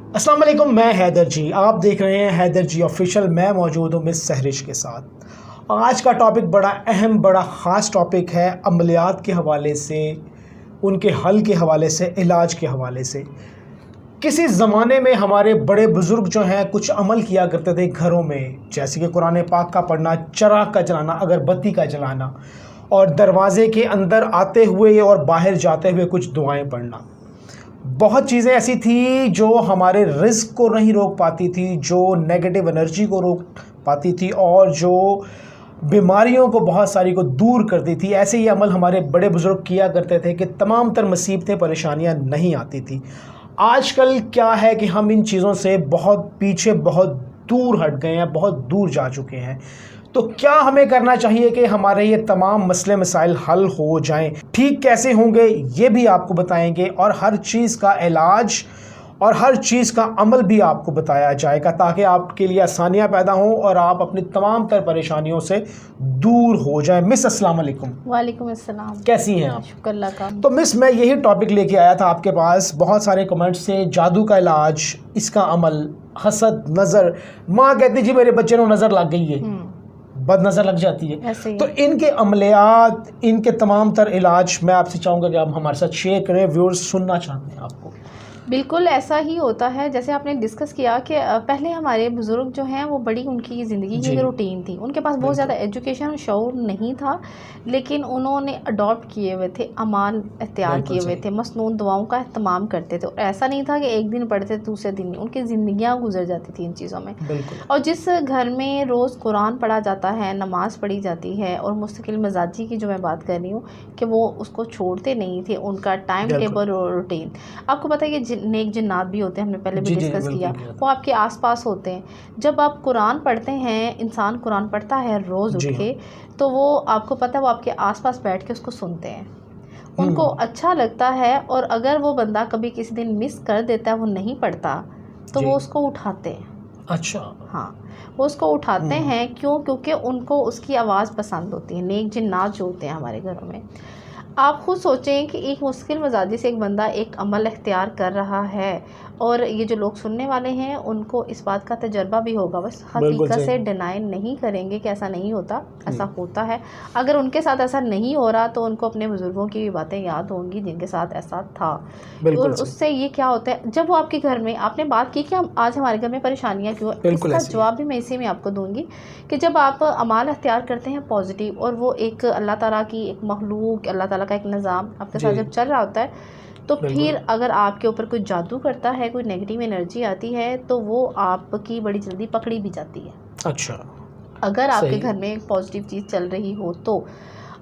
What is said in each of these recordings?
अस्सलाम वालेकुम, मैं हैदर जी। आप देख रहे हैं हैदर जी ऑफिशियल। मैं मौजूद हूँ मिस सहरिश के साथ। आज का टॉपिक बड़ा अहम, बड़ा ख़ास टॉपिक है, अमलियात के हवाले से, उनके हल के हवाले से, इलाज के हवाले से। किसी ज़माने में हमारे बड़े बुज़ुर्ग जो हैं कुछ अमल किया करते थे घरों में, जैसे कि कुरान पाक का पढ़ना, चिराग का जलाना, अगरबत्ती का जलाना, और दरवाज़े के अंदर आते हुए और बाहर जाते हुए कुछ दुआएं पढ़ना। बहुत चीज़ें ऐसी थी जो हमारे रिस्क को नहीं रोक पाती थी, जो नेगेटिव एनर्जी को रोक पाती थी, और जो बीमारियों को बहुत सारी को दूर करती थी। ऐसे ही अमल हमारे बड़े बुज़ुर्ग किया करते थे कि तमाम तर मुसीबतें, परेशानियां नहीं आती थी। आजकल क्या है कि हम इन चीज़ों से बहुत पीछे, बहुत दूर हट गए हैं, बहुत दूर जा चुके हैं। तो क्या हमें करना चाहिए कि हमारे ये तमाम मसले मसाइल हल हो जाएं? ठीक कैसे होंगे ये भी आपको बताएंगे, और हर चीज़ का इलाज और हर चीज़ का अमल भी आपको बताया जाएगा, ताकि आपके लिए आसानियां पैदा हों और आप अपनी तमाम तर परेशानियों से दूर हो जाएं। मिस अस्सलाम वालेकुम। वालेकुम अस्सलाम। कैसी हैं आप? शुक्र अल्लाह का। तो मिस, मैं यही टॉपिक लेके आया था आपके पास। बहुत सारे कमेंट्स से जादू का इलाज, इसका अमल, हसद, नज़र। माँ कहती जी मेरे बच्चे को नज़र लग गई है, बद नज़र लग जाती है। तो इनके अमलियात, इनके तमाम तर इलाज मैं आपसे चाहूँगा कि आप हमारे साथ शेयर करें। व्यूअर्स सुनना चाहते हैं आपको। बिल्कुल ऐसा ही होता है, जैसे आपने डिस्कस किया कि पहले हमारे बुज़ुर्ग जो हैं वो बड़ी उनकी ज़िंदगी की रूटीन थी। उनके पास बहुत ज़्यादा एजुकेशन और शऊर नहीं था, लेकिन उन्होंने अडॉप्ट किए हुए थे, अमाल इख्तियार किए हुए थे, मसनून दुआओं का एहतमाम करते थे। और ऐसा नहीं था कि एक दिन पढ़ते थे दूसरे दिन नहीं, उनकी ज़िंदगियाँ गुजर जाती थी इन चीज़ों में। और जिस घर में रोज़ कुरान पढ़ा जाता है, नमाज पढ़ी जाती है, और मुस्तकिल मिजाजी की जो मैं बात कर रही हूँ कि वो उसको छोड़ते नहीं थे, उनका टाइम टेबल और रूटीन। आपको पता है कि नेक जिन्नात भी होते हैं, हमने पहले भी डिस्कस किया, वो आपके आसपास होते हैं। जब आप कुरान पढ़ते हैं, इंसान कुरान पढ़ता है रोज़ उठ के, तो वो आपको पता है वो आपके आसपास बैठ के उसको सुनते हैं, उनको अच्छा लगता है। और अगर वो बंदा कभी किसी दिन मिस कर देता है, वो नहीं पढ़ता, तो वो उसको उठाते हैं। अच्छा, हाँ, वो उसको उठाते हैं। क्यों? क्योंकि उनको उसकी आवाज़ पसंद होती है। नेक जिन्नात जो होते हैं हमारे घरों में, आप खुद सोचें कि एक मुश्किल मिजाजी से एक बंदा एक अमल इख्तियार कर रहा है, और ये जो लोग सुनने वाले हैं उनको इस बात का तजर्बा भी होगा, बस हकीकत से डिनाई नहीं करेंगे कि ऐसा नहीं होता, ऐसा होता है। अगर उनके साथ ऐसा नहीं हो रहा तो उनको अपने बुज़ुर्गों की भी बातें याद होंगी जिनके साथ ऐसा था। और उससे ये क्या होता है, जब वो आपके घर में, आपने बात की कि हम आज हमारे घर में परेशानियाँ क्यों, इसका जवाब भी मैं इसी में आपको दूँगी कि जब आप अमाल इख्तियार करते हैं पॉजिटिव, और वो एक अल्लाह ताला की एक मखलूक, अल्लाह ताला का एक निज़ाम आपके साथ जब चल रहा होता है, तो फिर अगर आपके ऊपर कोई जादू करता है, कोई नेगेटिव एनर्जी आती है, तो वो आपकी बड़ी जल्दी पकड़ी भी जाती है। अच्छा, अगर आपके घर में एक पॉजिटिव चीज़ चल रही हो तो।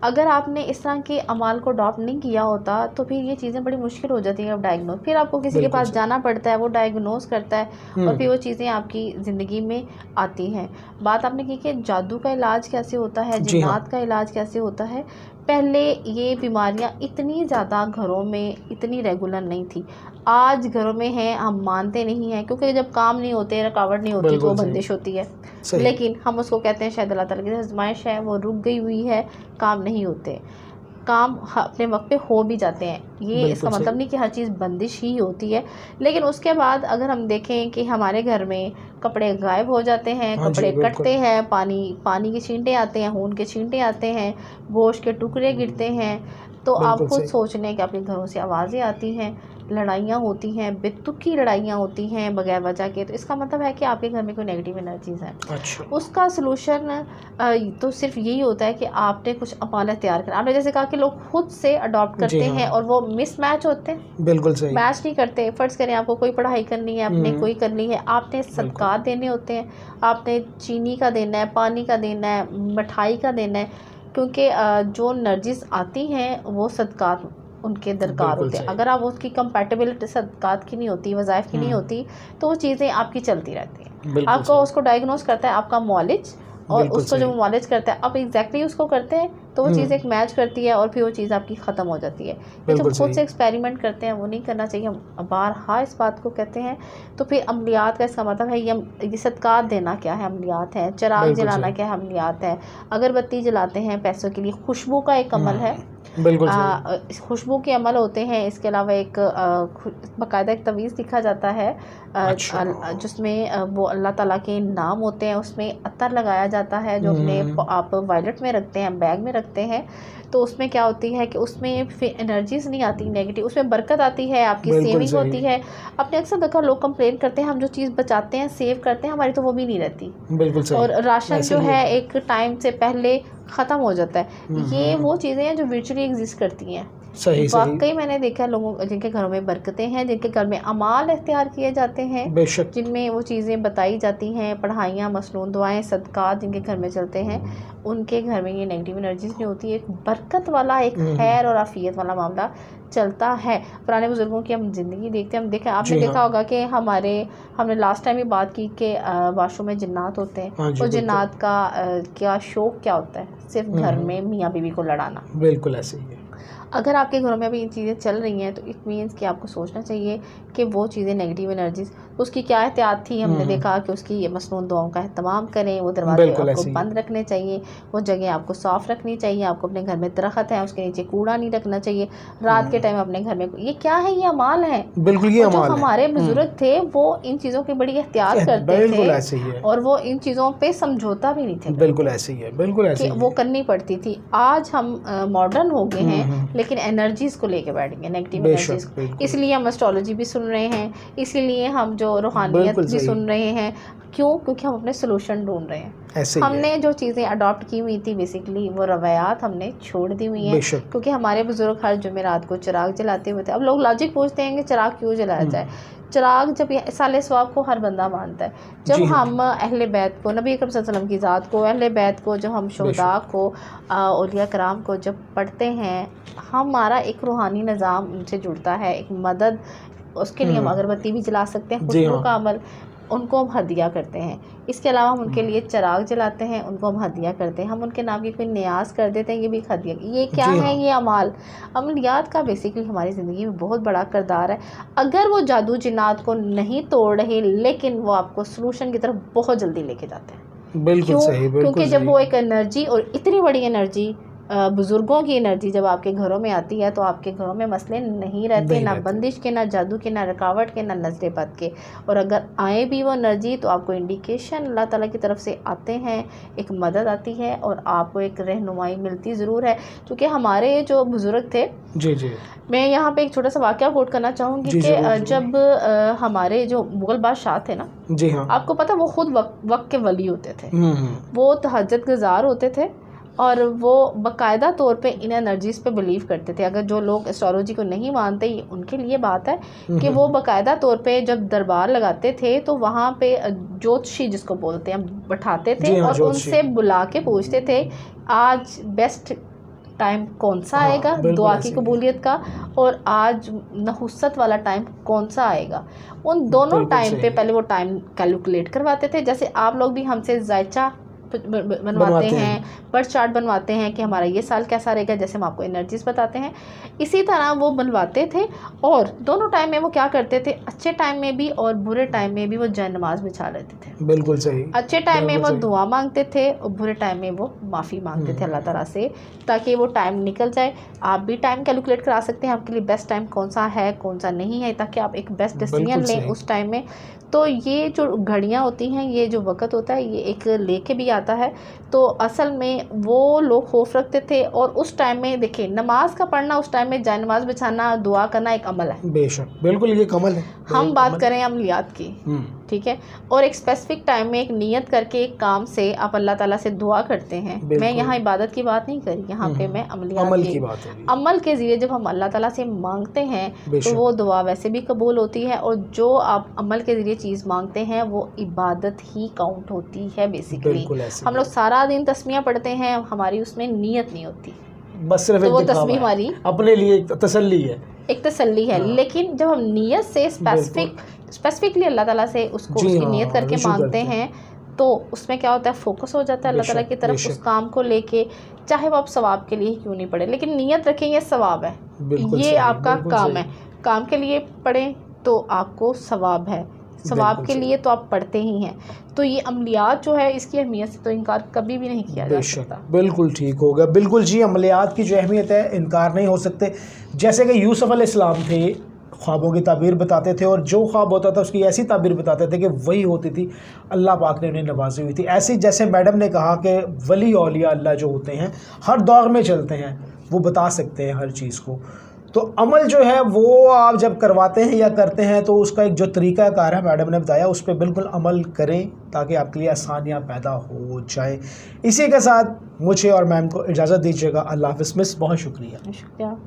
अगर आपने इस तरह के अमाल को अडॉप्ट नहीं किया होता तो फिर ये चीज़ें बड़ी मुश्किल हो जाती हैं अब डायग्नोज। फिर आपको किसी के पास जाना पड़ता है, वो डायग्नोज करता है, और फिर वो चीज़ें आपकी ज़िंदगी में आती हैं। बात आपने की कि जादू का इलाज कैसे होता है, जिन्नात का इलाज कैसे होता है। पहले ये बीमारियां इतनी ज़्यादा घरों में इतनी रेगुलर नहीं थी, आज घरों में हैं, हम मानते नहीं हैं, क्योंकि जब काम नहीं होते, रुकावट नहीं होती, तो बंदिश होती है। लेकिन हम उसको कहते हैं शायद अल्लाह ताला की आज़माइश है, वो रुक गई हुई है, काम नहीं होते, काम अपने वक्त पे हो भी जाते हैं। ये इसका मतलब नहीं कि हर चीज़ बंदिश ही होती है। लेकिन उसके बाद अगर हम देखें कि हमारे घर में कपड़े गायब हो जाते हैं, कपड़े कटते हैं, पानी के छींटे आते हैं, खून के छींटे आते हैं, गोश्त के टुकड़े गिरते हैं, तो आप खुद सोच लें कि अपने घरों से आवाज़ें आती हैं, लड़ाइयाँ होती हैं, बेतुकी लड़ाइयाँ होती हैं बगैर वजह के, तो इसका मतलब है कि आपके घर में कोई नेगेटिव एनर्जीज़ है। अच्छा। उसका सलूशन तो सिर्फ यही होता है कि आपने कुछ अमाल तैयार करा। आपने जैसे कहा कि लोग खुद से अडॉप्ट करते हैं और वो मिसमैच होते हैं, बिल्कुल सही, मैच नहीं करते। फ़र्ज़ करें आपको कोई पढ़ाई करनी है, आपने कोई करनी है, आपने सदक़ात देने होते हैं, आपने चीनी का देना है, पानी का देना है, मिठाई का देना है, क्योंकि जो नर्जिस आती हैं वो सदक़ात उनके दरकार होते हैं। अगर आप उसकी कंपैटिबिलिटी सदक़ात की नहीं होती, वज़ाइफ की नहीं होती, तो वो चीज़ें आपकी चलती रहती हैं। आपको उसको डायग्नोस करता है आपका मौलिज, और उसको जब मौलिज करता है आप एग्जैक्टली उसको करते हैं, तो वो चीज़ एक मैच करती है और फिर वो चीज़ आपकी ख़त्म हो जाती है। जब हम खुद से एक्सपेरिमेंट करते हैं वो नहीं करना चाहिए। हम बारहा इस बात को कहते हैं। तो फिर अमलियात का इसका मतलब है ये सदक़ात देना क्या है, अमलियात है। चिराग जलाना क्या है, अमलियात है। अगरबत्ती जलाते हैं पैसों के लिए, खुशबू का एक अमल है। बिल्कुल खुशबू के अमल होते हैं। इसके अलावा एक बाकायदा एक तवीज़ लिखा जाता है जिसमें वो अल्लाह ताला के नाम होते हैं। उसमें अत्तर लगाया जाता है जो अपने आप वॉलेट में रखते हैं, बैग में रखते हैं। तो उसमें क्या होती है कि उसमें फिर एनर्जीज नहीं आती नेगेटिव, उसमें बरकत आती है, आपकी सेविंग होती है। अपने अक्सर देखा लोग कंप्लेन करते हैं हम जो चीज़ बचाते हैं सेव करते हैं हमारी तो वो भी नहीं रहती। बिल्कुल सही। और राशन जो है एक टाइम से पहले ख़त्म हो जाता है। ये वो चीज़ें हैं जो वर्चुअली एग्जिस्ट करती हैं। सही वाकई मैंने देखा है लोगों जिनके घरों में बरकतें हैं, जिनके घर में अमाल इख्तियार किए जाते हैं, बेशक, जिनमें वो चीज़ें बताई जाती हैं, पढ़ाइयाँ, मसनून दुआएं, सदक़ात जिनके घर में चलते हैं, उनके घर में ये नेगेटिव एनर्जीज नहीं होती। एक बरकत वाला, एक खैर और आफियत वाला मामला चलता है। पुराने बुजुर्गों की हम ज़िंदगी देखते हैं, हम देखें आपने देखा होगा कि हमने लास्ट टाइम भी बात की कि वाशरूम में जिन्नात होते हैं। और जिन्नात का क्या शौक क्या होता है, सिर्फ घर में मियाँ बीवी को लड़ाना। बिल्कुल ऐसे ही है। अगर आपके घरों में अभी ये चीज़ें चल रही हैं तो इट मीन्स कि आपको सोचना चाहिए कि वो चीज़ें नेगेटिव एनर्जीज, उसकी क्या एहतियात थी। हमने देखा कि उसकी मसनून दुआओं का एहतमाम करें, वो दरवाजे आपको बंद रखने चाहिए, वो जगह आपको साफ़ रखनी चाहिए। आपको अपने घर में दरख्त है उसके नीचे कूड़ा नहीं रखना चाहिए। रात के टाइम अपने घर में, ये क्या है, ये अमाल है। बिल्कुल ये अमाल है। हमारे बुजुर्ग थे वो इन चीज़ों की बड़ी एहतियात करते थे और वो इन चीज़ों पे समझौता भी नहीं थे। बिल्कुल ऐसे ही है, बिल्कुल ऐसे ही वो करनी पड़ती थी। आज हम मॉडर्न हो गए हैं लेकिन एनर्जीज को लेके बैठेंगे, नेगेटिव एनर्जीज। इसलिए हम एस्ट्रोलॉजी भी सुन रहे हैं, इसीलिए हम जो रूहानियत भी सुन रहे हैं। क्यों? क्योंकि हम अपने सोल्यूशन ढूंढ रहे हैं। हमने जो चीज़ें अडॉप्ट की हुई थी बेसिकली वो रवायात हमने छोड़ दी हुई हैं। क्योंकि हमारे बुजुर्ग हर जुमेरात को चिराग जलाते हुए थे। अब लोग लॉजिक पूछते हैं कि चिराग क्यों जलाया जाए। चिराग जब साले सवाब को हर बंदा मानता है। जब हम अहले बैत को, नबी अकरम सल्लल्लाहु अलैहि वसल्लम की ज़ात को, अहले बैत को, जब हम शुहदा को, औलिया कराम को जब पढ़ते हैं, हमारा एक रूहानी निज़ाम उनसे जुड़ता है, एक मदद। उसके लिए हम अगरबत्ती भी जला सकते हैं, खुशबू का अमल, उनको हम हदिया करते हैं। इसके अलावा हम उनके लिए चिराग जलाते हैं, उनको हम हदिया करते हैं। हम उनके नाम की कोई न्याज कर देते हैं, ये भी हदिया। ये क्या है? ये अमाल, अमलियात का बेसिकली हमारी ज़िंदगी में बहुत बड़ा किरदार है। अगर वो जादू जिन्नात को नहीं तोड़ रहे लेकिन वो आपको सोल्यूशन की तरफ बहुत जल्दी लेके जाते हैं। बिल्कुल सही, बिल्कुल क्योंकि जब वो एक एनर्जी, और इतनी बड़ी एनर्जी, बुज़ुर्गों की एनर्जी जब आपके घरों में आती है तो आपके घरों में मसले नहीं रहते, ना बंदिश के, ना जादू के, ना रुकावट के, ना नजर बद के। और अगर आए भी वो एनर्जी तो आपको इंडिकेशन अल्लाह ताला की तरफ से आते हैं, एक मदद आती है और आपको एक रहनुमाई मिलती ज़रूर है। क्योंकि हमारे जो बुज़ुर्ग थे, जी, मैं यहाँ पे एक छोटा सा वाक़या कोट करना चाहूँगी कि जब हमारे जो मुग़ल बादशाह थे ना, जी हाँ, आपको पता वो खुद वक्त के वली होते थे। वो तहज्जुद गुज़ार होते थे और वो बाकायदा तौर पे इन एनर्जीज़ पे बिलीव करते थे। अगर जो लोग एस्ट्रोलॉजी को नहीं मानते, उनके लिए बात है कि वो बाकायदा तौर पे जब दरबार लगाते थे तो वहाँ पे ज्योतिषी जिसको बोलते हैं बैठाते थे और उनसे बुला के पूछते थे आज बेस्ट टाइम कौन सा आएगा दुआ की कबूलियत का, और आज नहुसत वाला टाइम कौन सा आएगा। उन दोनों टाइम पे पहले वो टाइम कैलकुलेट करवाते थे। जैसे आप लोग भी हमसे जायचा बनवाते हैं, बर्थ चार्ट बनवाते हैं कि हमारा ये साल कैसा रहेगा, जैसे हम आपको एनर्जीज बताते हैं, इसी तरह वो बनवाते थे। और दोनों टाइम में वो क्या करते थे, अच्छे टाइम में भी और बुरे टाइम में भी वो जय नमाज बिछा लेते थे। बिल्कुल सही। अच्छे टाइम में वो दुआ मांगते थे और बुरे टाइम में वो माफ़ी मांगते थे अल्लाह ताला से, ताकि वो टाइम निकल जाए। आप भी टाइम कैलकुलेट करा सकते हैं आपके लिए बेस्ट टाइम कौन सा है, कौन सा नहीं है, ताकि आप एक बेस्ट डिसीजन लें उस टाइम में। तो ये जो घड़ियाँ होती हैं, ये जो वक़्त होता है, ये एक लेके भी आता है। तो असल में वो लोग खौफ रखते थे और उस टाइम में देखिए नमाज का पढ़ना, उस टाइम में जाए नमाज बिछाना, दुआ करना एक अमल है। बेशक, बिल्कुल ये कमल है। हम बात करें अमलियात की, ठीक है, और एक स्पेसिफिक टाइम में एक नियत करके एक काम से आप अल्लाह ताला से दुआ करते हैं। मैं यहाँ इबादत की बात नहीं करी, यहाँ पे मैं अमल की बात है। अमल के ज़रिए जब हम अल्लाह ताला से मांगते हैं तो वो दुआ वैसे भी कबूल होती है, और जो आप अमल के ज़रिए चीज़ मांगते हैं वो इबादत ही काउंट होती है बेसिकली। हम लोग सारा दिन तस्मीयाँ पढ़ते हैं, हमारी उसमें नीयत नहीं होती, बस सिर्फ तो वो तस्मीह हमारी अपने लिए एक तसल्ली है, एक तसल्ली है। लेकिन जब हम नीयत से स्पेसिफिकली अल्लाह ताला से उसकी नीयत करके मांगते हैं तो उसमें क्या होता है, फोकस हो जाता है अल्लाह ताला की तरफ उस काम को लेके, चाहे वो आप सवाब के लिए क्यों नहीं पढ़े, लेकिन नियत रखें ये सवाब है, ये आपका काम है, काम के लिए पढ़ें तो आपको सवाब है, सवाब के लिए तो आप पढ़ते ही हैं। तो ये अमलियात जो है इसकी अहमियत से तो इनकार कभी भी नहीं किया जा सकता। बिल्कुल ठीक हो गया, बिल्कुल जी, अमलियात की जो अहमियत है इनकार नहीं हो सकते। जैसे कि यूसुफ अलैहिस्सलाम थे, ख्वाबों की ताबीर बताते थे और जो ख्वाब होता था उसकी ऐसी ताबीर बताते थे कि वही होती थी, अल्लाह पाक ने उन्हें नवाजी हुई थी। ऐसे जैसे मैडम ने कहा कि वली औलिया अल्लाह जो होते हैं हर दौर में चलते हैं, वो बता सकते हैं हर चीज़ को। तो अमल जो है वो आप जब करवाते हैं या करते हैं तो उसका एक जो तरीक़ाकार है मैडम ने बताया, उस पर बिल्कुल अमल करें ताकि आपके लिए आसानियाँ पैदा हो जाए। इसी के साथ मुझे और मैम को इजाज़त दीजिएगा। अल्लाह हाफ़िज़ मिस, बहुत शुक्रिया।